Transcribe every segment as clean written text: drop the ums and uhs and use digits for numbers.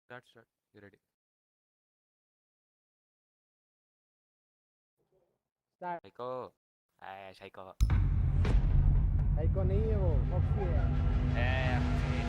That's right. You ready? Start. Psycho. Psycho. Psycho नहीं है वो, फॉक्सी है। Okay.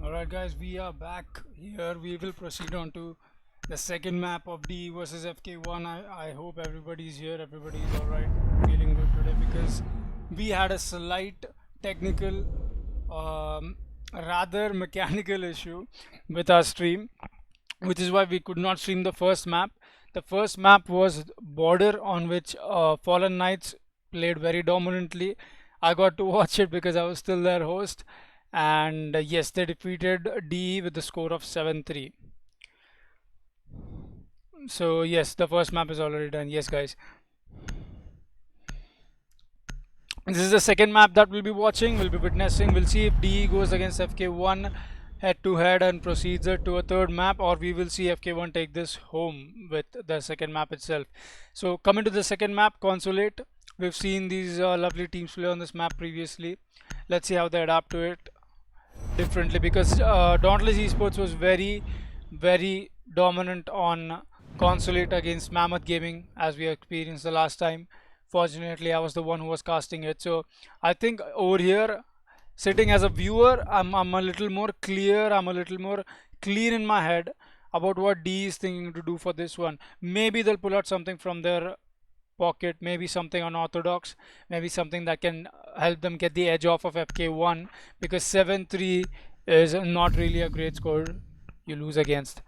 Alright guys, we are back here. We will proceed on to the second map of D versus FK1. I hope everybody's here, everybody's alright, feeling good today because we had a slight technical, rather mechanical issue with our stream, which is why we could not stream the first map. The first map was Border, on which Fallen Knights played very dominantly. I got to watch it because I was still their host, and yes, they defeated DE with the score of 7-3. So yes, the first map is already done. Yes, guys. This is the second map that we'll be watching, we'll be witnessing. We'll see if DE goes against FK1 head to head and proceeds it to a third map, or we will see FK1 take this home with the second map itself. So coming to the second map, Consulate. We've seen these lovely teams play on this map previously. Let's see how they adapt to it differently, because Dauntless Esports was very dominant on Consulate against Mammoth Gaming, as we experienced the last time. Fortunately, I was the one who was casting it. So I think over here, sitting as a viewer, I'm a little more clear, I'm a little more clean in my head about what D is thinking to do for this one. Maybe they'll pull out something from their pocket, maybe something unorthodox, maybe something that can help them get the edge off of FK1, because 7-3 is not really a great score you lose against.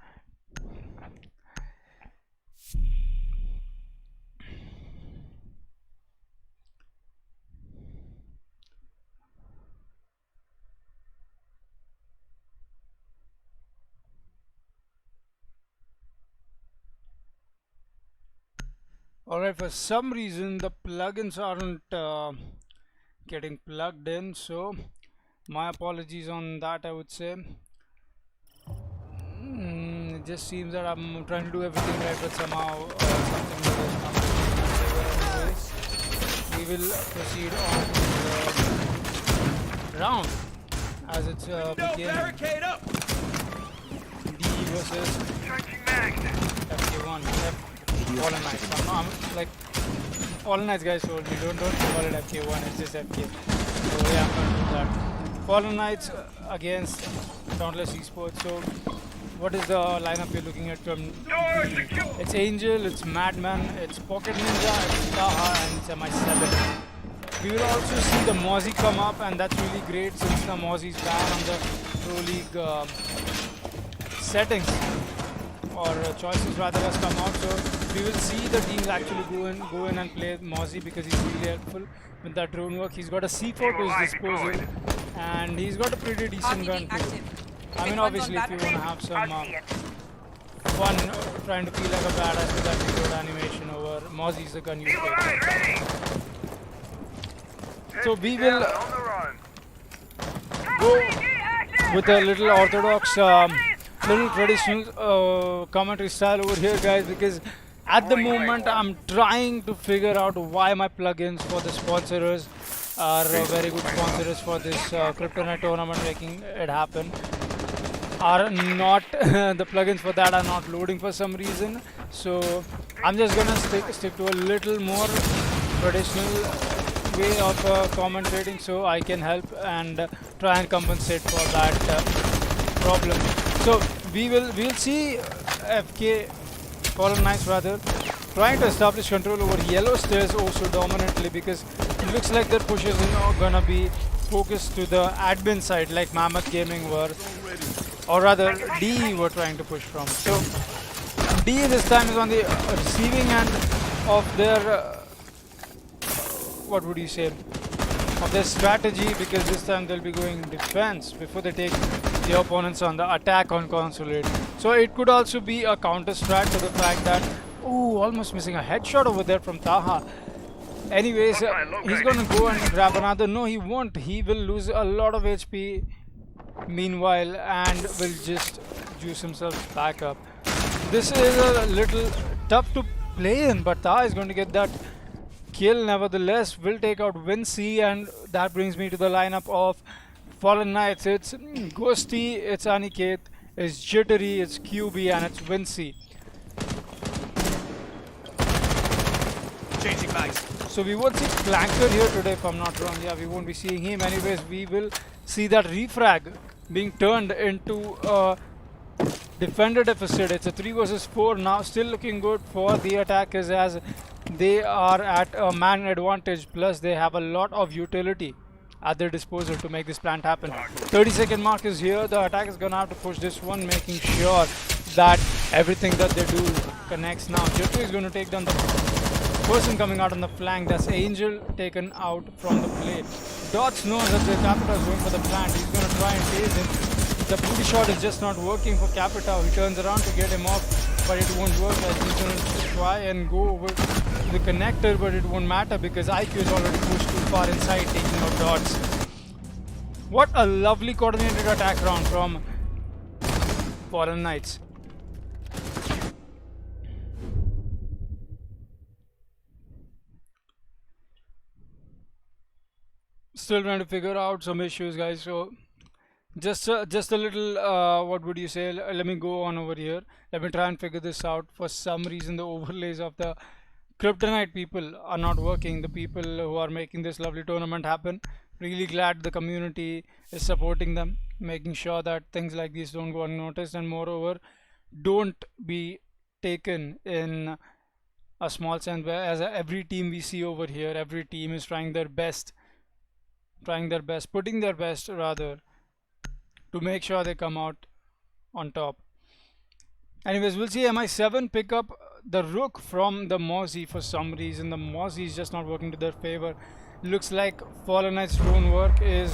Alright, for some reason the plugins aren't getting plugged in, so my apologies on that, I would say. It just seems that I'm trying to do everything right, but somehow something is not working in my favor. Anyways, we will proceed on to the round as it's beginning. D versus FK1. Fallen Knights. I'm like Fallen Knights guys told me don't call it FK1. It's just FK. So yeah, I'm gonna do that. Fallen Knights against Dauntless Esports. So what is the lineup you're looking at from D? It's Angel, it's Madman, it's Pocket Ninja, it's Taha, and it's MI7. We will also see the Mozzie come up, and that's really great since the Mozzie's ban on the Pro League settings, or choices rather, has come out. So we will see the teams actually go in and play Mozzie, because he's really helpful with that drone work. He's got a C4 to his disposal, and he's got a pretty decent gun too. I mean, obviously, if you want to have some fun trying to feel like a badass with that reload animation over Mozzie's the gun you take. So we will go with a little orthodox, little traditional commentary style over here, guys, because at the moment I'm trying to figure out why my plugins for the sponsors are very good sponsors for this Kryptonite tournament, making it happen, are not the plugins for that are not loading for some reason. So I'm just gonna stick to a little more traditional way of commentating, so I can help and try and compensate for that problem. So we'll see FK Fallen Knights rather trying to establish control over yellow stairs also dominantly, because it looks like their pushes are gonna be focused to the admin side like Mammoth Gaming were, or rather DE were trying to push from. So DE this time is on the receiving end of their what would you say, of their strategy, because this time they'll be going defense before they take the opponents on the attack on consulate. So it could also be a counter strat to the fact that, ooh, almost missing a headshot over there from Taha. Anyways, he's going to go and grab another. No, he won't. He will lose a lot of HP meanwhile and will just juice himself back up. This is a little tough to play in, but Taha is going to get that kill nevertheless. Will take out Vinci, and that brings me to the lineup of Fallen Knights. It's Ghosty, it's Aniket, it's Jittery, it's QB, and it's Vinci. Changing mags. So we won't see Flanker here today, if I'm not wrong. Yeah, we won't be seeing him. Anyways, we will see that refrag being turned into a defender deficit. It's a 3 versus 4 now. Still looking good for the attackers as they are at a man advantage. Plus, they have a lot of utility at their disposal to make this plant happen. 30-second mark is here. The attack is going to have to push this one, making sure that everything that they do connects now. Jeffrey is going to take down the person coming out on the flank. That's Angel taken out from the play. Dots knows that the Capita is going for the plant. He's going to try and chase him. The booty shot is just not working for Capita. He turns around to get him off, but it won't work as he's going to try and go over the connector, but it won't matter because IQ is already pushed too far inside, taking out Dots. What a lovely coordinated attack round from Fallen Knights. Still trying to figure out some issues, guys. So just a little what would you say, let me go on over here. Let me try and figure this out. For some reason the overlays of the Kryptonite people are not working. The people who are making this lovely tournament happen. Really glad the community is supporting them, making sure that things like these don't go unnoticed, and moreover don't be taken in a small sense, where as every team we see over here, every team is trying their best, putting their best rather, to make sure they come out on top. Anyways, we'll see MI7 pick up the Rook from the Mozzie. For some reason the Mozzie is just not working to their favor. Looks like Fallen Knight's drone work is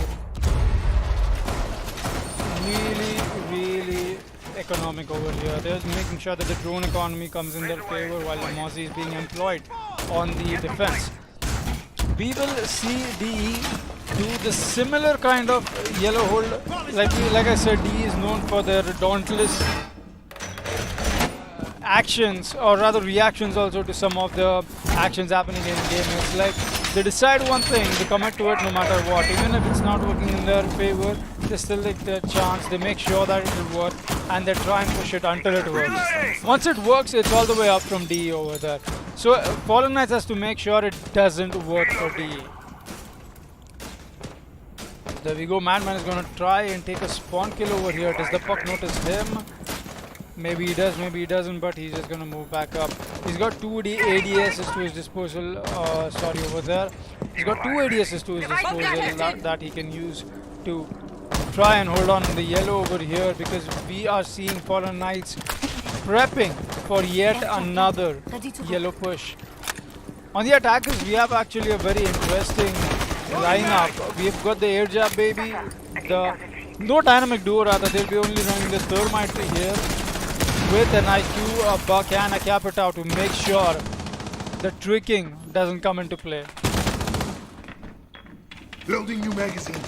really economic over here. They're making sure that the drone economy comes in their favor while the Mozzie is being employed on the defense. We will see DE do the similar kind of yellow hold. Like I said, DE is known for their Dauntless actions, or rather reactions also to some of the actions happening in game. It's like they decide one thing, they commit to it no matter what. Even if it's not working in their favor, they still take the chance, they make sure that it will work, and they try and push it until it works. Once it works, it's all the way up from DE over there. So Fallen Knights has to make sure it doesn't work for DE. There we go. Madman is going to try and take a spawn kill over here. Does the puck notice him? Maybe he does, maybe he doesn't, but he's just going to move back up. He's got 2 ADSs to his disposal. Over there. He's got 2 ADSs to his disposal that he can use to try and hold on to the yellow over here, because we are seeing Fallen Knights prepping for yet another yellow push. On the attackers, we have actually a very interesting lineup. We've got the air jab baby, no dynamic duo rather, they'll be only running the thermite here with an IQ, a buck and a Capita to make sure the tricking doesn't come into play. Building new magazine.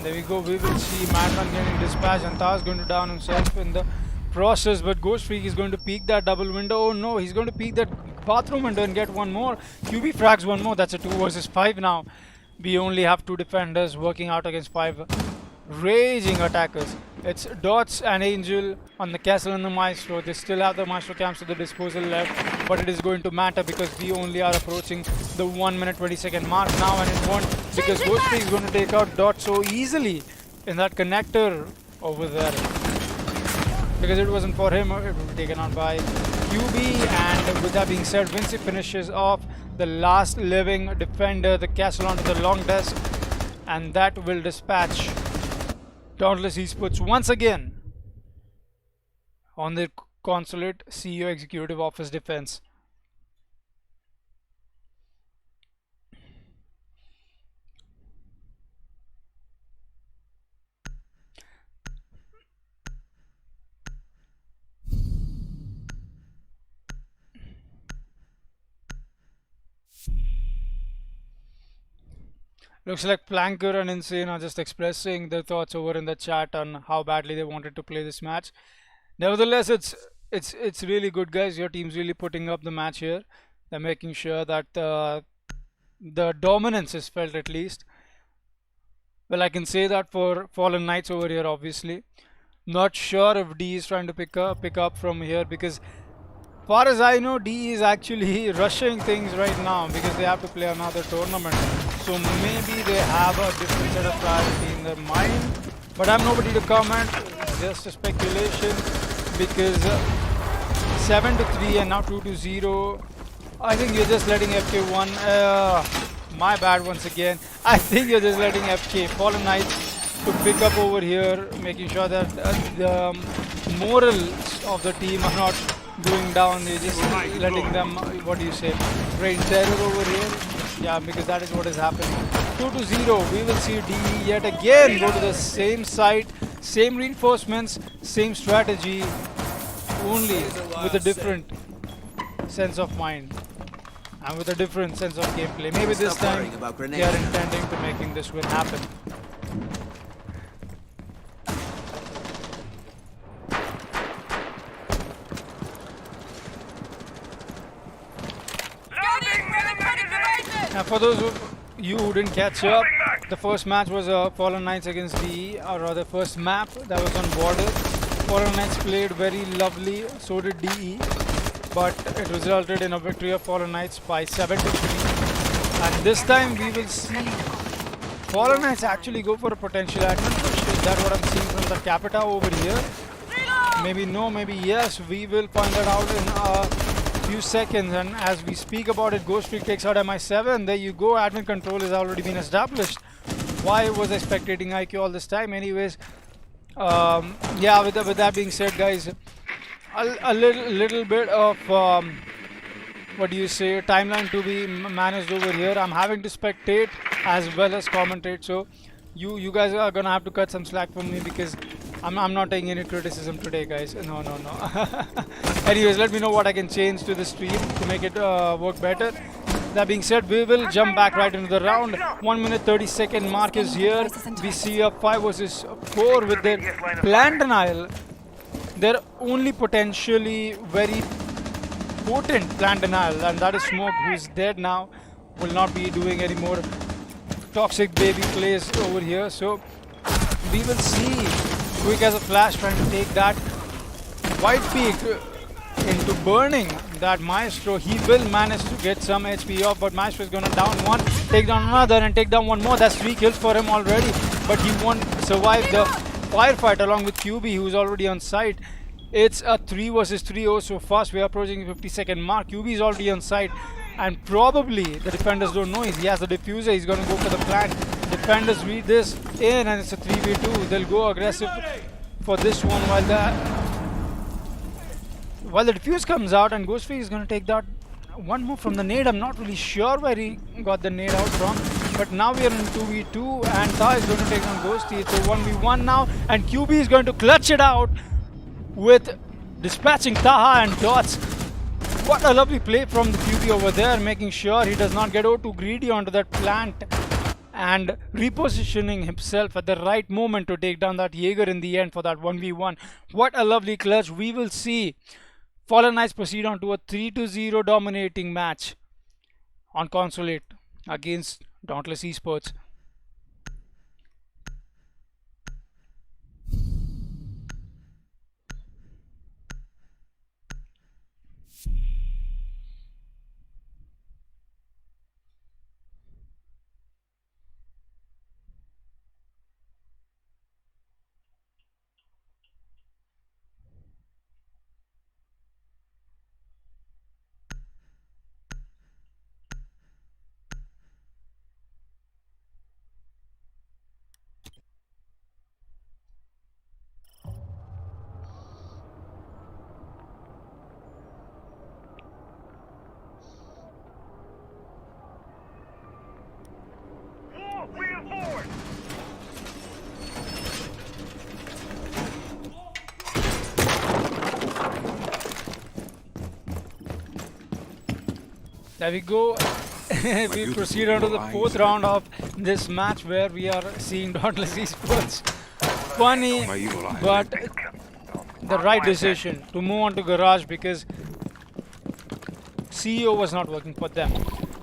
There we go, we will see Madman getting dispatched, and Taha's going to down himself in the process, but Ghost Freak is going to peek that double window. Oh no, he's going to peek that bathroom window and get one more. QB frags one more. That's a 2 versus 5 now. We only have 2 defenders working out against 5 raging attackers. It's Dots and Angel on the Castle and the Maestro. They still have the Maestro camps at the disposal left, but it is going to matter because we only are approaching the 1 minute 20-second mark now, and it won't, because Ghost Freak is going to take out Dots so easily in that connector over there. Because it wasn't for him, it would be taken out by QB. And with that being said, Vinci finishes off the last living defender, the castle onto the long desk, and that will dispatch Dauntless Esports once again on the consulate CEO executive office defense. Looks like Planker and Insane are just expressing their thoughts over in the chat on how badly they wanted to play this match. Nevertheless, it's really good, guys. Your team's really putting up the match here. They're making sure that the dominance is felt at least. Well, I can say that for Fallen Knights over here, obviously. Not sure if D is trying to pick up from here because, far as I know, D is actually rushing things right now because they have to play another tournament. So maybe they have a different set of priority in their mind. But I'm nobody to comment. It's just a speculation because 7-3 and now 2-0. I think you're just letting FK1. My bad once again. I think you're just letting FK Fallen Knights to pick up over here, making sure that the morals of the team are not going down. You're just letting them, what do you say, rain terror over here. Yeah, because that is what is happening. 2-0. We will see DE yet again go to the same site, same reinforcements, same strategy, only with a different sense of mind and with a different sense of gameplay. Maybe this time they are intending to making this win happen. Now, for those of you who didn't catch up, the first match was Fallen Knights against DE, or rather first map that was on border. Fallen Knights played very lovely, so did DE, but it resulted in a victory of Fallen Knights by 7-3. And this time we will see Fallen Knights actually go for a potential admin push. Is that what I'm seeing from the Capita over here? Maybe no, maybe yes. We will find that out in a few seconds. And as we speak about it, Ghost Freak takes out MI7. There you go. Admin control has already been established. Why was I spectating IQ all this time? Anyways, yeah, with that being said, guys, a little bit of what do you say, timeline to be managed over here. I'm having to spectate as well as commentate, so you guys are gonna have to cut some slack from me because I'm not taking any criticism today, guys. No. Anyways, let me know what I can change to the stream to make it work better. That being said, we will jump back right into the round. 1 minute 30-second mark is here. We see a 5 versus 4 with their plan denial. They're only potentially very potent plan denial, and that is Smoke, who's dead now. Will not be doing any more toxic baby plays over here. So we will see Quick as a flash trying to take that White Peak into burning that Maestro. He will manage to get some HP off, but Maestro is gonna down one, take down another, and take down one more. That's 3 kills for him already, but he won't survive the firefight along with QB, who's already on site. It's a 3 versus 3 oh so fast. We are approaching the 50-second mark. QB is already on site, and probably the defenders don't know he has the diffuser. He's gonna go for the plant. Defenders read this in, and it's a 3v2. They'll go aggressive for this one while the defuse comes out, and Ghostfree is gonna take that one more from the nade. I'm not really sure where he got the nade out from, but now we are in 2v2, and Ta is going to take on Ghosty. It's a 1v1 now, and QB is going to clutch it out with dispatching Taha and Dots. What a lovely play from the QB over there, making sure he does not get too greedy onto that plant and repositioning himself at the right moment to take down that Jaeger in the end for that 1v1. What a lovely clutch. We will see Fallen Knights proceed on to a 3-0 dominating match on Consulate against Dauntless Esports. There we go. We proceed on to the fourth round of this match where we are seeing Dauntless Esports. Funny, but the right decision to move on to Garage because CEO was not working for them.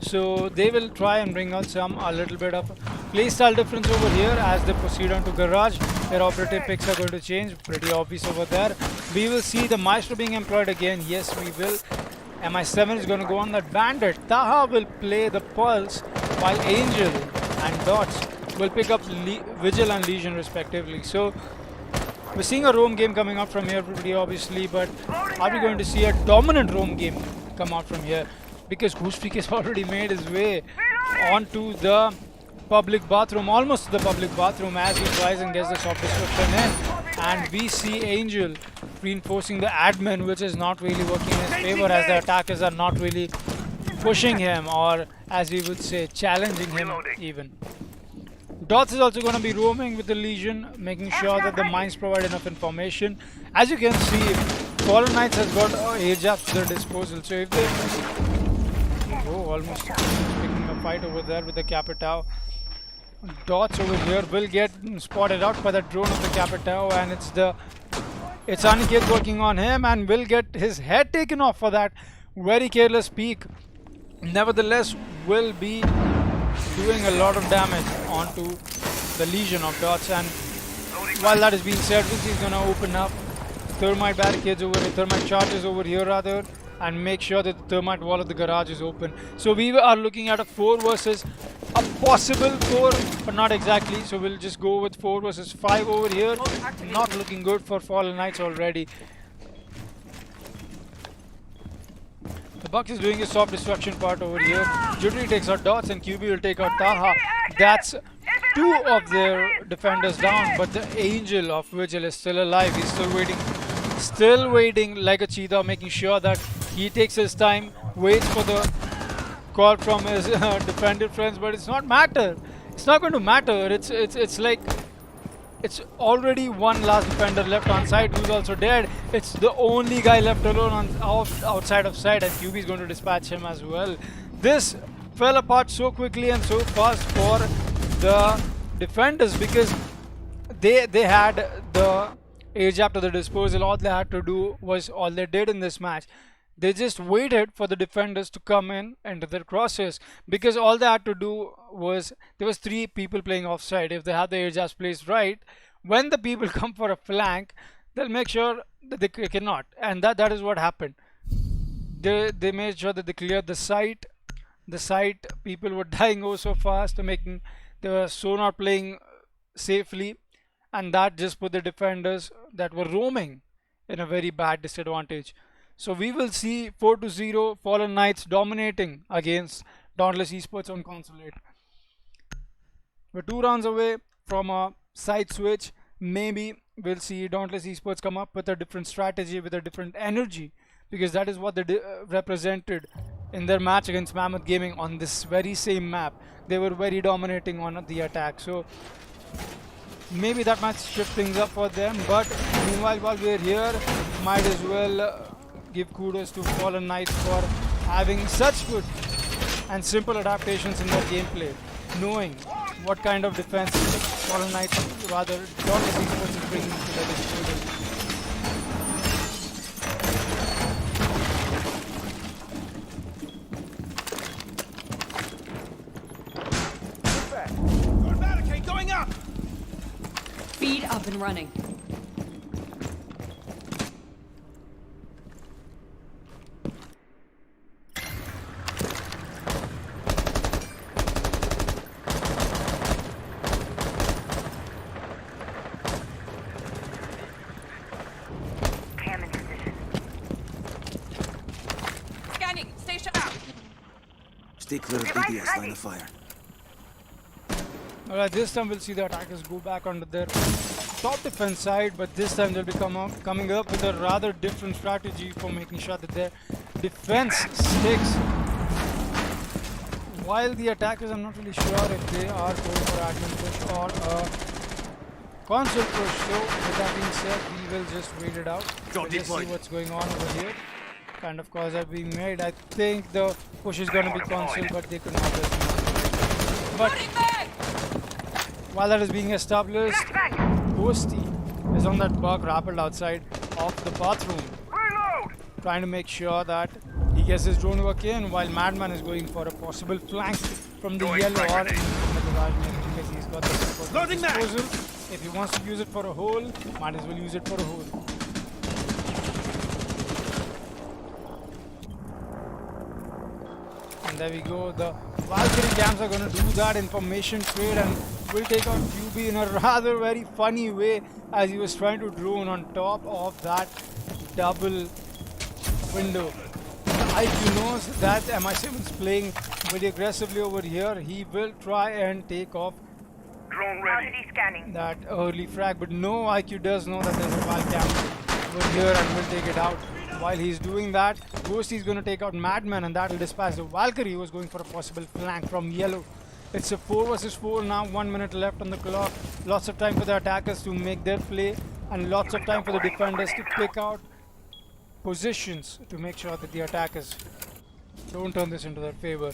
So they will try and bring out a little bit of playstyle difference over here as they proceed on to Garage. Their operative picks are going to change, pretty obvious over there. We will see the Maestro being employed again. Yes, we will. MI7 is going to go on that Bandit. Taha will play the Pulse while Angel and Dots will pick up Vigil and Legion respectively. So we're seeing a roam game coming out from here pretty obviously, but are we going to see a dominant roam game come out from here? Because Goosepeak has already made his way onto the public bathroom, almost to the public bathroom as he tries and gets the soft destruction in. And we see Angel reinforcing the admin, which is not really working in his favor as the attackers are not really pushing him, or as we would say, challenging him even. Dots is also going to be roaming with the Legion, making sure that the mines provide enough information. As you can see, Fallen Knights has got air jabs to their disposal, so if they... Oh, almost picking a fight over there with the Capitao. Dots over here will get spotted out by the drone of the Capitao, and it's Aniket working on him and will get his head taken off for that very careless peek. Nevertheless, will be doing a lot of damage onto the Legion of Dots, and while that is being said, he's going to open up thermite barricades over here, thermite charges over here rather, and make sure that the thermite wall of the garage is open. So we are looking at a 4 versus a possible 4, but not exactly. So we'll just go with 4 versus 5 over here. Not looking good for Fallen Knights already. The Bucks is doing his soft destruction part over here. Jittery takes out Dots and QB will take out Taha. That's 2 of their defenders down, but the Angel of Vigil is still alive. He's still waiting like a cheetah, making sure that he takes his time, waits for the call from his defended friends, but it's not matter. It's not going to matter. It's like it's already one last defender left on site who's also dead. It's the only guy left alone on outside of site, and QB is going to dispatch him as well. This fell apart so quickly and so fast for the defenders because they had the air jab to the disposal. All they had to do was all they did in this match. They just waited for the defenders to come in into their crosses because all they had to do was, there was 3 people playing offside. If they had the air jabs placed right, when the people come for a flank, they'll make sure that they cannot, and that is what happened. They made sure that they cleared the site. The site people were dying oh so fast, they were so not playing safely, and that just put the defenders that were roaming in a very bad disadvantage. So we will see 4-0 Fallen Knights dominating against Dauntless Esports on Consulate. We're 2 rounds away from a side switch. Maybe we'll see Dauntless Esports come up with a different strategy, with a different energy, because that is what they represented in their match against Mammoth Gaming on this very same map. They were very dominating on the attack. So maybe that might shift things up for them, but meanwhile, while we're here, might as well give kudos to Fallen Knights for having such good and simple adaptations in their gameplay, knowing what kind of defense Fallen Knights, rather Dauntless Esports, is bringing to their disposal. Barricade going up! Speed up and running. Stay clear of BDS line of fire. Alright, this time we'll see the attackers go back onto their top defense side, but this time they'll be coming up with a rather different strategy for making sure that their defense sticks. While the attackers, I'm not really sure if they are going for admin push or a console push. So with that being said, we will just wait it out. We'll just see what's going on over here. kind of calls are being made. I think the push is going to be cancelled, but they could not just move. But while that is being established, Ghosty is on that bug rapid outside of the bathroom, trying to make sure that he gets his drone working, while Madman is going for a possible flank from the yellow or in the garage because he's got the support at his disposal. If he wants to use it for a hole, might as well use it for a hole. And there we go. The Valkyrie cams are going to do that information trade and will take out QB in a rather very funny way as he was trying to drone on top of that double window. IQ knows that MI7 is playing very aggressively over here. He will try and take off Drone ready. Scanning. that early frag, but no, IQ does know that there's a Val cam over here and will take it out. While he's doing that, Ghosty is going to take out Madman and that will dispatch the Valkyrie who was going for a possible flank from yellow. It's a 4 versus 4 now, 1 minute left on the clock. Lots of time for the attackers to make their play and lots of time for the defenders to pick out positions to make sure that the attackers don't turn this into their favor.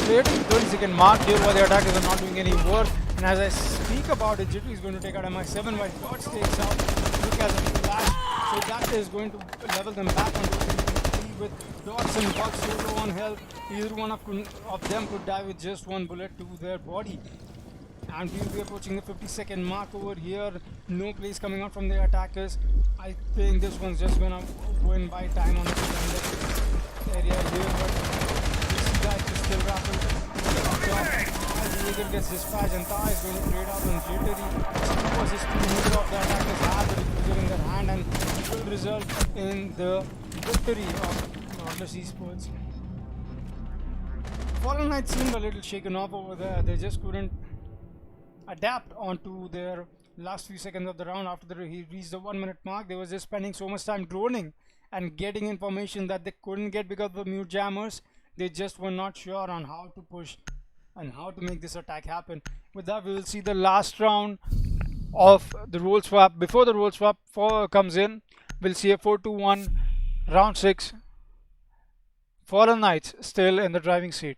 Creating 20-second mark here while the attackers are not doing any work. And as I speak about it, Jittery is going to take out MI7 while Dodge takes out Look as a flash. So that is going to level them back on those with Dots and Bugs so low on health. Either one of them could die with just one bullet to their body. And we will be approaching the 50-second mark over here. No plays coming out from the attackers. I think this one's just gonna go in by time on the area here, but this guy is still rapid. Jaeger gets dispatched and Ta is going to trade out on Jittery. Was his team neither of the attackers have the diffuser in their hand and it will result in the victory of Dauntless Esports. Fallen Knights seemed a little shaken off over there. They just couldn't adapt onto their last few seconds of the round after he reached the 1 minute mark. They were just spending so much time droning and getting information that they couldn't get because of the mute jammers. They just were not sure on how to push and how to make this attack happen. With that, we will see the last round of the role swap. Before the role swap comes in, we'll see a 4-2-1 round 6. Fallen Knights still in the driving seat.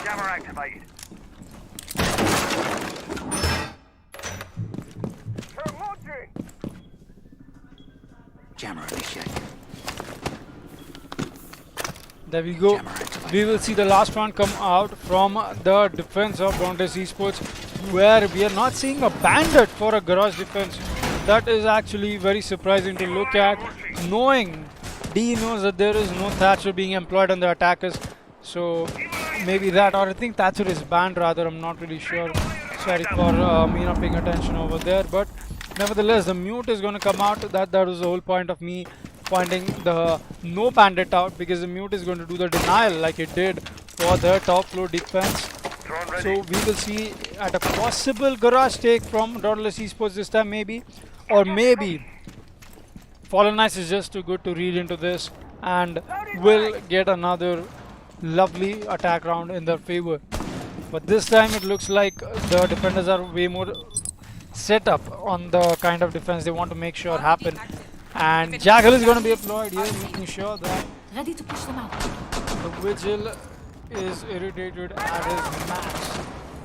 Jammer activated. They're launching! Jammer initiated. There we go. We will see the last round come out from the defense of Dauntless Esports, where we are not seeing a bandit for a garage defense. That is actually very surprising to look at, knowing D knows that there is no Thatcher being employed on the attackers. So maybe that, or I think Thatcher is banned rather, I'm not really sure. Sorry for me not paying attention over there, but nevertheless the mute is going to come out. That was the whole point of me pointing the no bandit out, because the mute is going to do the denial like it did for the top floor defense. So we will see at a possible garage take from Dauntless Esports this time, maybe, or maybe Fallen Knights is just too good to read into this and will get another lovely attack round in their favor. But this time it looks like the defenders are way more set up on the kind of defense they want to make sure happen. And Jackal is going to be employed here, making sure that Ready to push them out. the Vigil is irritated at his max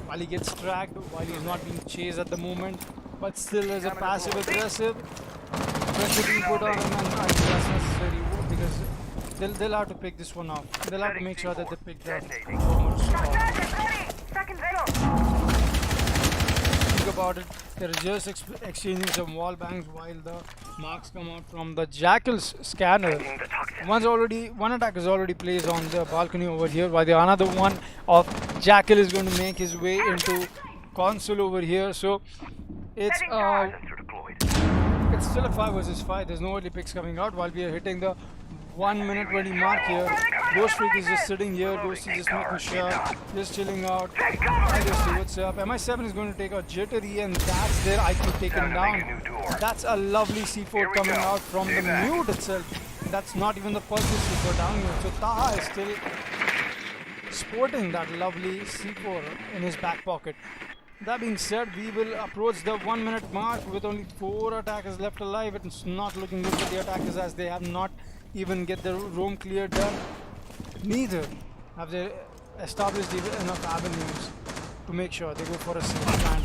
while he gets tracked, while he's not being chased at the moment. but still there's a passive aggressive pressure being put on him, and I think that's necessary because they'll have to pick this one off. They'll have to make sure that they pick the bomber so off. Second vehicle. Think about it, they're just exchanging some wall bangs while the marks come out from the Jackal's scanner. One attack is already placed on the balcony over here, while the another one of Jackal is going to make his way into console over here. So it's still a 5 versus 5. There's no early picks coming out while we are hitting the 1 minute 20 mark here. Ghost Freak is just sitting here. Ghost is just making sure, just chilling out. I just see what's up. MI7 is going to take out Jittery, and that's their IQ taken down. That's a lovely C4 coming out from the mute itself. That's not even the pulse C4 down here. So Taha is still sporting that lovely C4 in his back pocket. That being said, we will approach the 1 minute mark with only 4 attackers left alive. It's not looking good for the attackers as they have not even get the roam clear done. Neither have they established enough avenues to make sure they go for a safe plan.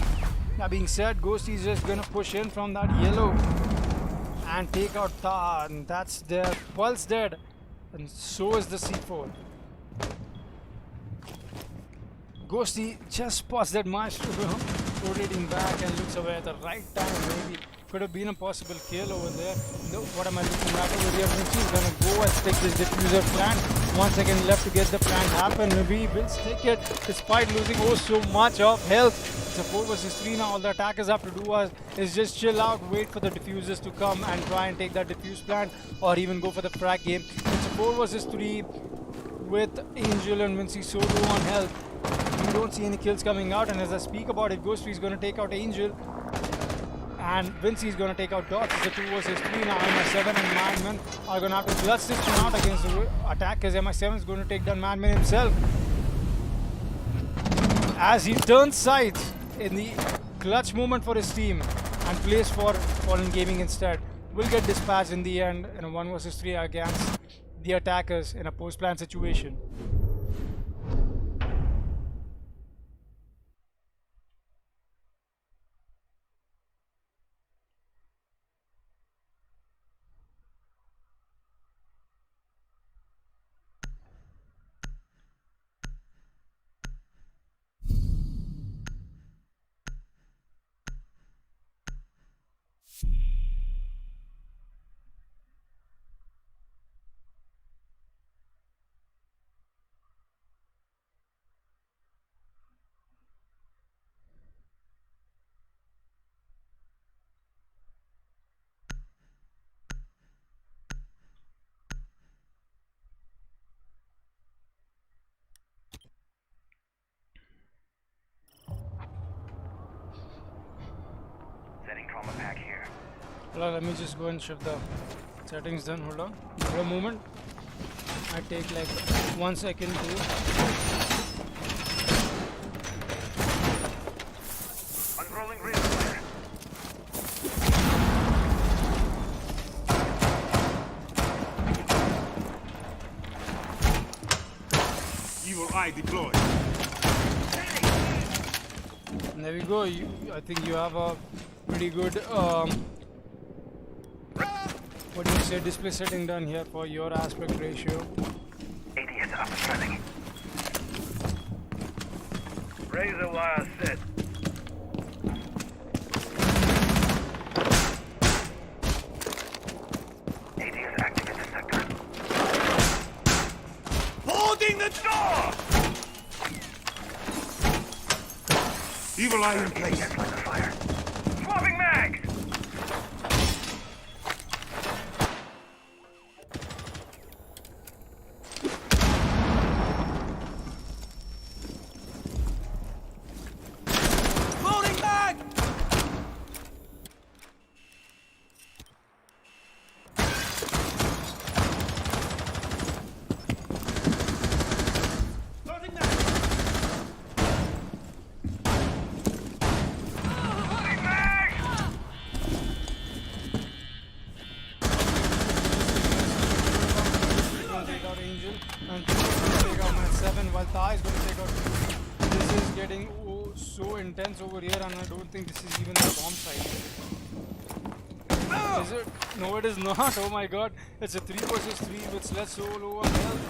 That being said, Ghost is just gonna push in from that yellow and take out Taha, and that's their pulse dead, and so is the C4. Ghosty just spots that Maestro rotating back and looks away at the right time. Maybe could have been a possible kill over there. No, what am I looking at over here? Vinci is gonna go and stick this diffuser plant. 1 second left to get the plant happen. Maybe he will stick it despite losing so much of health. It's a 4 versus 3 now. All the attackers have to do is just chill out, wait for the diffusers to come and try and take that diffuse plant, or even go for the frag game. It's a 4 versus 3 with Angel and Vinci so low on health. We don't see any kills coming out, and as I speak about it, Ghost is going to take out Angel, and Vinci is going to take out Dots. It's a 2 versus 3 now. MI7 and Madman are going to have to clutch this one out against the attackers. MI7 is going to take down Madman himself as he turns sides in the clutch moment for his team and plays for Fallen Gaming instead. Will get dispatched in the end in a 1 versus 3 against the attackers in a post-plan situation. Well, let me just go and shift the settings then. Hold on. For a moment. I take like 1 second to. Unrolling rear fire. Evil eye deployed. And there we go. I think you have a pretty good what do you say, display setting done here for your aspect ratio. ADS up and running. Razor wire set. ADS active in the sector. Holding the door! Evil eye in place. ADS line of fire. Swapping mags! This is getting so intense over here, and I don't think this is even the bomb site. Is it? No, it is not. Oh my god. It's a 3 versus 3 with Sledge so low on health.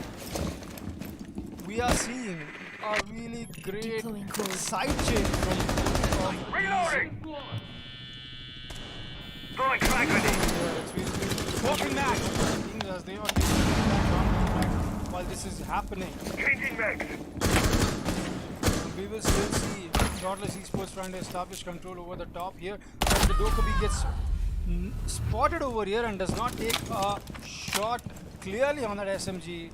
We are seeing a really great side chain from Reloading! Throwing frag grenade. Smoking mag! As they are taking while this is happening. Changing mags. We will still see Dauntless Esports trying to establish control over the top here. But the Dokubi gets spotted over here and does not take a shot clearly on that SMG.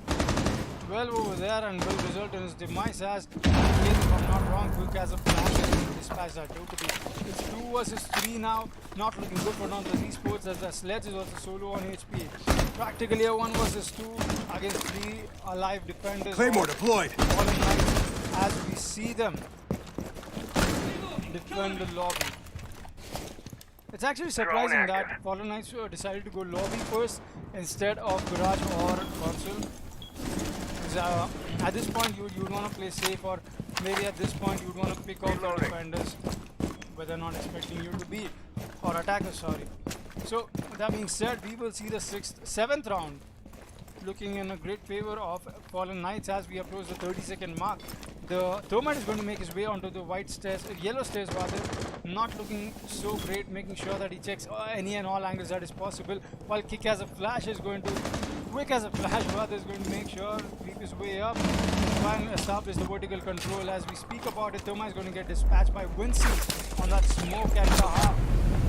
Well over there and will result in his demise as, if I'm not wrong, quick as a flash and dispatch that Dokubi. It's 2 versus 3 now. Not looking good for Dauntless Esports as the Sledge is also solo on HP. Practically a 1 versus 2 against 3 alive defenders. Claymore deployed. Fallen Knights as we see them defend the lobby. It's actually surprising that Fallen Knights decided to go lobby first instead of garage or console. At this point you would want to play safe, or maybe at this point you would want to pick out the defenders where they're not expecting you to be, or attackers, sorry. So that being said, we will see the 7th round looking in a great favor of Fallen Knights as we approach the 30-second mark. The Thermite is going to make his way onto the white stairs, yellow stairs rather, not looking so great, making sure that he checks any and all angles that is possible, while Kick as a Flash is going to, Quick as a Flash rather, is going to make sure creep his way up and try and establish the vertical control. As we speak about it, Thermite is going to get dispatched by Wincy on that smoke and Taha.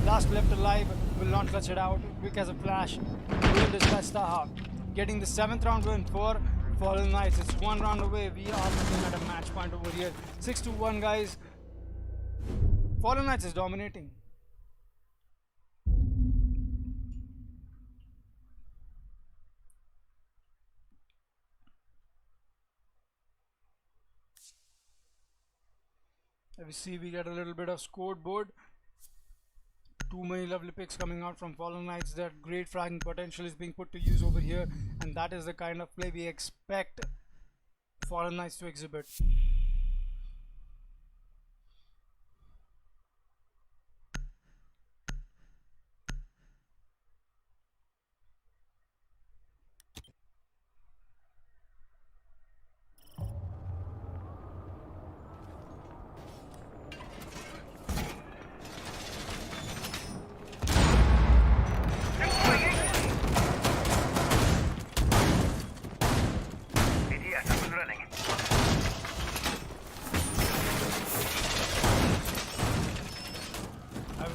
Last left alive, will not clutch it out. Quick as a Flash will dispatch Taha. Getting the 7th round win for Fallen Knights. It's 1 round away. We are looking at a match point over here. 6-1, guys. Fallen Knights is dominating. We see we get a little bit of scoreboard. Too many lovely picks coming out from Fallen Knights. That great fragging potential is being put to use over here, and that is the kind of play we expect Fallen Knights to exhibit.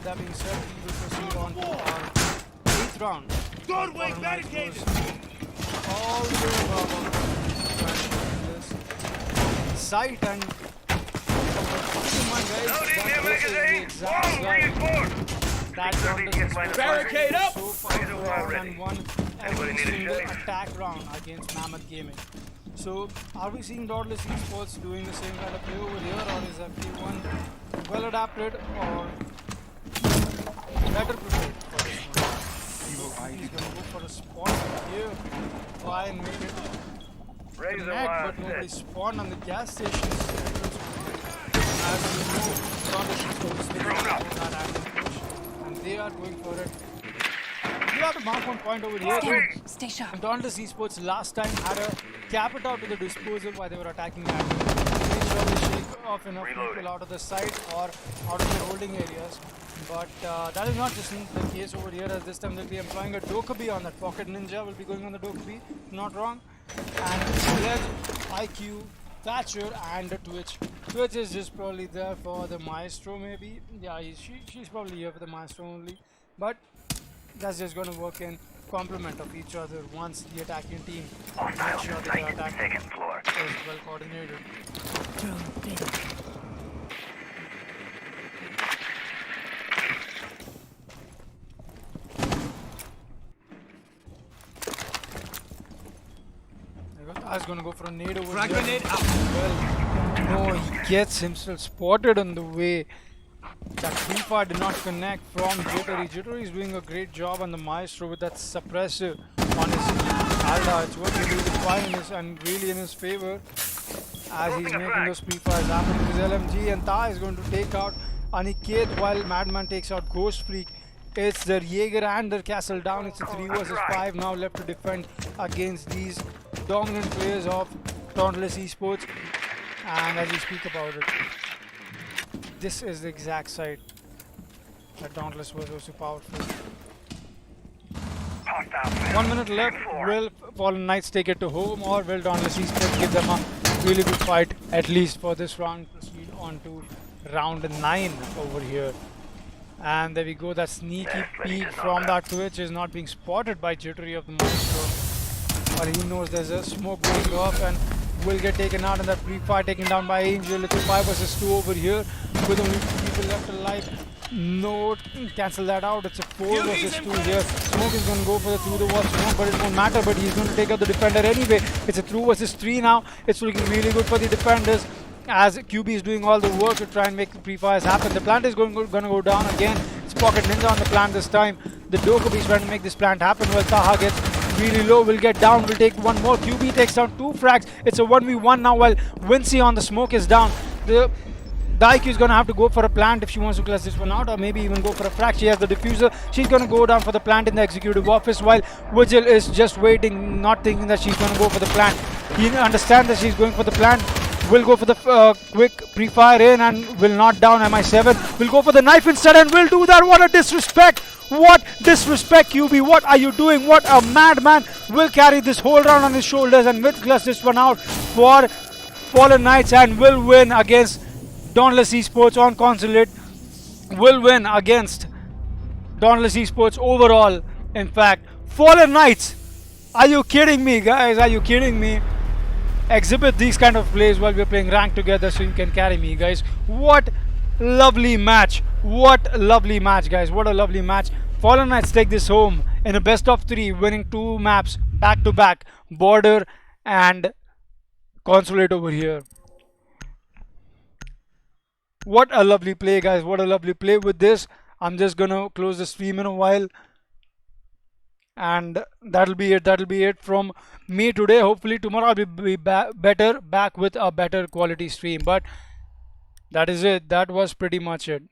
That being said, we will proceed on to our 8th round. Doorway barricaded! All the way above this site, and Barricade up! So far, and won every single attack round against Mammoth Gaming. So, are we seeing Dauntless Esports doing the same kind of play over here, or is FK1 well adapted or better prepared for this one? He's going to go for a spawn here, try and make it connect, but nobody spawned on the gas station. As we know, Dauntless Esports is that active push, and they are going for it. We have to mark one point over here. Stay sharp. Dauntless Esports last time had a Capita to the disposal while they were attacking that. They made sure they shake off enough people out of the site or out of their holding areas. But that is not just the case over here, as this time they'll be employing a Dokubi on that. Pocket Ninja will be going on the Dokubi, not wrong. And Sledge, IQ, Thatcher, and Twitch. Twitch is just probably there for the Maestro maybe. Yeah, she's probably here for the Maestro only. But that's just going to work in complement of each other once the attacking team makes sure that their attack is well coordinated. He's going to go for a nade over here. Grenade out. Well, no, he gets himself spotted on the way. That Qualifier did not connect from Jittery. Jittery is doing a great job on the Maestro with that suppressive on his Alda. It's working really fine and really in his favor. as he's making those pre-fires happen with his LMG, and Ta is going to take out Aniket while Madman takes out Ghost Freak. It's their Jaeger and their Castle down. It's a 3 versus 5 now left to defend against these dominant players of Dauntless Esports. And as we speak about it, this is the exact site that Dauntless was also powerful. 1 minute left. Will Fallen Knights take it to home, or will Dauntless Esports give them a really good fight, at least for this round? Proceed on to round 9 over here. And there we go. That sneaky peek from that Twitch is not being spotted by Jittery of the Maestro. But he knows there's a smoke going off and will get taken out in that pre-fire, taken down by Angel. It's a 5 versus 2 over here with only 2 people left alive. No, cancel that out. It's a 4 versus 2 here. Smoke is going to go for the through the wall smoke, but it won't matter. But he's going to take out the defender anyway. It's a 2 versus 3 now. It's looking really good for the defenders, as QB is doing all the work to try and make the pre-fires happen. The plant is going to go down again. It's Pocket Ninja on the plant this time. The Dokubi is trying to make this plant happen. Well, Taha gets really low, will get down, will take one more. QB takes down 2 frags. It's a 1v1 now while Wincy on the smoke is down. The IQ is going to have to go for a plant if she wants to clutch this one out, or maybe even go for a frag. She has the diffuser. She's going to go down for the plant in the executive office, while Vigil is just waiting, not thinking that she's going to go for the plant. He understands that she's going for the plant. Will go for the quick pre-fire in and will not down MI7. Will go for the knife instead and will do that. What a disrespect! What disrespect, QB! What are you doing? What a madman! Will carry this whole round on his shoulders and will clutch this one out for Fallen Knights and will win against Dauntless Esports on Consulate. Will win against Dauntless Esports overall. In fact, Fallen Knights! Are you kidding me, guys? Are you kidding me? Exhibit these kind of plays while we're playing ranked together so you can carry me, guys. What lovely match. What a lovely match, guys. What a lovely match. Fallen Knights take this home in a best of 3, winning 2 maps back to back, Border and Consulate over here. What a lovely play, guys. What a lovely play. With this, I'm just gonna close the stream in a while, and that'll be it from me today. Hopefully tomorrow I'll be back with a better quality stream, but that is it. That was pretty much it.